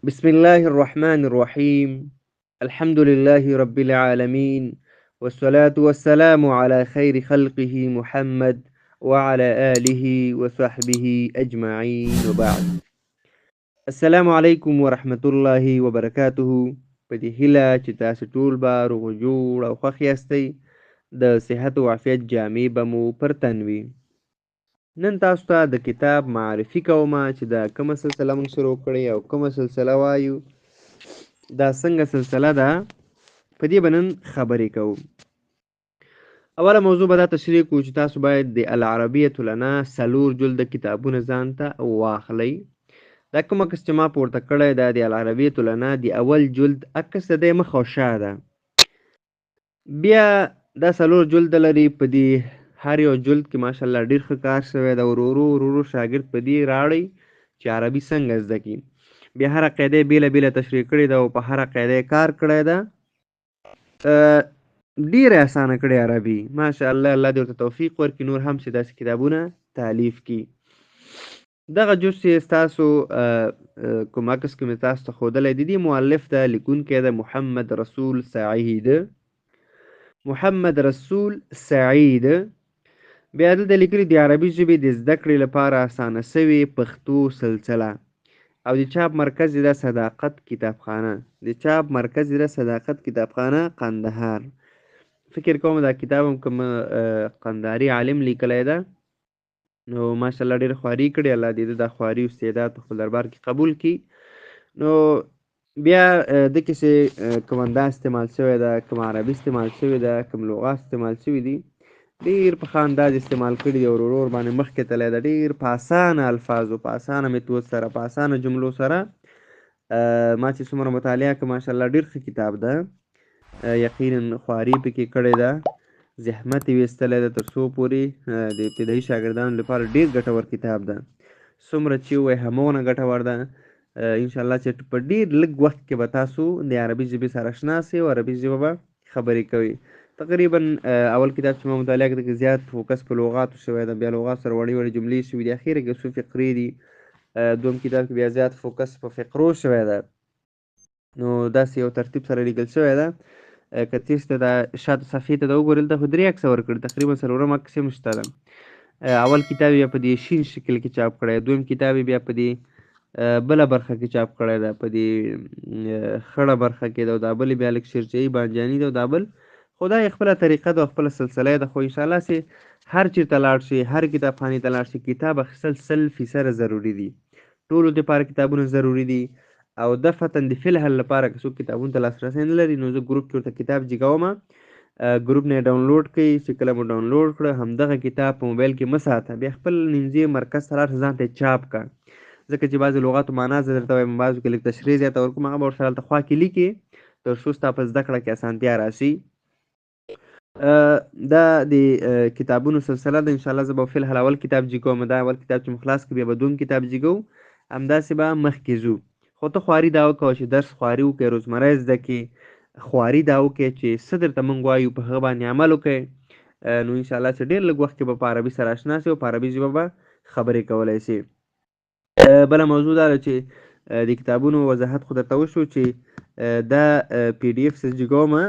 بسم الله الرحمن الرحيم. الحمد لله رب العالمين، والصلاة والسلام على خير خلقه محمد وعلى آله وصحبه أجمعين وبعد. السلام عليكم ورحمة الله وبركاته. په دې هیله چې تاسو ټول به روغ جوړ او خوښ یاستئ. د صحت او عافیت جامې به مو پر تن وي. نن تاسو ته د کتاب معرفي کومه چې دا کومه سلسله موږ شروع کړې او کومه سلسله وایو. دا څنګه سلسله ده، په دې به نن خبرې کوو. اوله موضوع به دا تشریح کوو چې تاسو باید د العربیة لنا 4 جلده کتابونه ځان ته واخلئ. دا کومه کس چې ما پورته کړی دا د العربیة لنا د اول جلد عکس د دې مخ او شا ده. بیا دا 4 جلده لري. په دې هر یو جلد کې ماشاءالله ډېر ښه کار شوی ده. ورو شاګرد په دې راړئ چې عربي څنګه زده کړي. بیا هره قاعده بیله تشریح کړې ده او په هره قاعده کار کړی ده. ډیره اسانه کړې عربي. ماشاءالله الله دې ورته توفیق ورکړي نور هم چې داسې کتابونه تالیف کړي. دغه جز چې ستاسو کوم عکس کې مې تاسو ته ښودلی د دې مؤلف ده، لیکونکی ده محمد رسول سعید. محمد رسول سعید. بیا دلته لیکلي د عربي ژبې د زده کړې لپاره اسانه سوې پښتو سلسله او د چاپ مرکز یې ده صداقت کتابخانه. د چاپ مرکز یې ده صداقت کتابخانه قندهار. فکر کوم دا کتاب هم کوم قندهاري عالم لیکلی ده، نو ماشاءالله ډېره خواري کړې. الله دې د خواري او استعداد په خپل دربار کې قبول کړي. نو بیا دکې چې کوم انداز استعمال شوی ده، کوم عربي استعمال شوی ده، کوم لغات استعمال شوي دي، ډېر په ښه انداز استعمال کړي دي او ورو باندې مخکې تللی ده. ډېر په اسانه الفاظو، په اسانه میتود سره، په اسانه جملو سره. ما چې څومره مطالعه کړه ماشاءالله ډېر ښه کتاب ده. یقینا خواري پکې کړې ده، زحمت یې ویستلی ده تر څو پورې د ابتدایي شاګردانو لپاره ډېر ګټور کتاب ده. څومره چې ووایي همغونه ګټور ده. انشاءالله چې په ډېر لږ وخت کې به تاسو د عربي ژبې سره اشنا سئ او عربي ژبه به خبرې کوئ. تقریبا اول کتاب چې ما مطالعه کړه زیات فوکس په لغاتو شوی ده، بیا لغات سره وړې جملې شوي دي، اخیره کې څو فقرې دي. دوم کتاب کې بیا زیات فوکس په فقرو شوی ده. نو داسې یو ترتیب سره لیکل شوی ده. که تېسته د شاته صفحې ته د وګورئ دلته خو 3 عکسه ورکړي، تقریبا 4م عکس هم شته ده. اول کتاب یې په دې شین شکل کې چاپ کړی، دویم کتاب یې بیا په دې بله برخه کې چاپ کړی ده، په دې خړه برخه کې ده، او دا بل بیا لږ شیرچهي بانجاني ده، او دا بل خو دا یې خپله طریقه ده او خپله سلسله ده. خو انشاءالله چې هر چېرته لاړ شي، هر کتابخانې ته لاړ شي، کتاب اخیستل 100% ضروري دي. ټولو دپاره کتابونه ضروري دي. او دفعتاً د فی الحال لپاره که څوک کتابونو ته لاسرسی نه لري، نو زه ګروپ کې ورته کتاب جګومه. ګروپ نه یې ډاونلوډ کړئ. چې کله مو ډاونلوډ کړه همدغه کتاب په موبایل کې مه ساته، بیا خپل نیمځي مرکز ته لاړ شه، ځان ته یې چاپ کړه. ځکه چې بعضې لغاتو معنا زه درته وایم، بعضو کې لږ تشریح زیاته ورکوم، هغه به ورسره هلته خوا کې لیکې تر څو ستا په زده کړه کې اسانتیا راشي. دا د کتابونو سلسله ده. انشاءالله زه به فی الحال اول کتاب جګوم. دا اول کتاب چې مو خلاص کړو بیا به دوم کتاب جګو، همداسې به مخکې ځو. خو ته خواري دا وکوه چې درس خواري وکړې، روزمره یې زده کړې. خواري دا وکړې چې څه درته موږ وایو په هغه باندې عمل وکړې. نو انشاءالله چې ډېر لږ وخت کې به په عربي سره اشنا سئ او په عربي ژبه به خبرې کولی سئ. بله موضوع دا ده چې د کتابونو وضاحت خو درته وشو چې دا پی ډي اف چې جګومه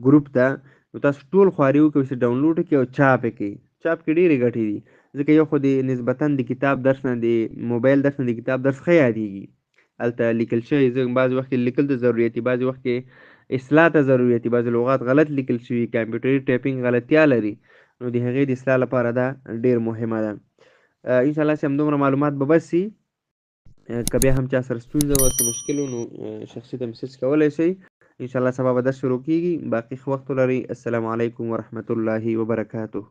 ګروپ ته، نو تاسو ټول خواري وکړئ چې ډاونلوډ یې کړئ او چاپ یې کړئ. چاپ کې ډېرې ګټې دي، ځکه یو خو د نسبتاً د کتاب درس نه د موبایل درس نه د کتاب درس ښه یادېږي. هلته لیکل شوي، بعضې وخت کې لیکل ته ضرورت وي، بعضې وخت کې اصلاح ته ضرورت وي، بعضې لغات غلط لیکل شوي، کمپیوټري ټایپنګ غلطیا لري، نو د هغې د اصلاح لپاره دا ډېر مهمه ده. انشاءالله چې همدومره معلومات به بس وي. که بیا هم چا سره ستونزه وه څه مشکل و، نو شخصي ته میسج کولی شئ. انشاءالله سبا به درس شروع کیږي. باقي ښه وخت ولرئ. السلام علیکم ورحمة الله وبرکاته.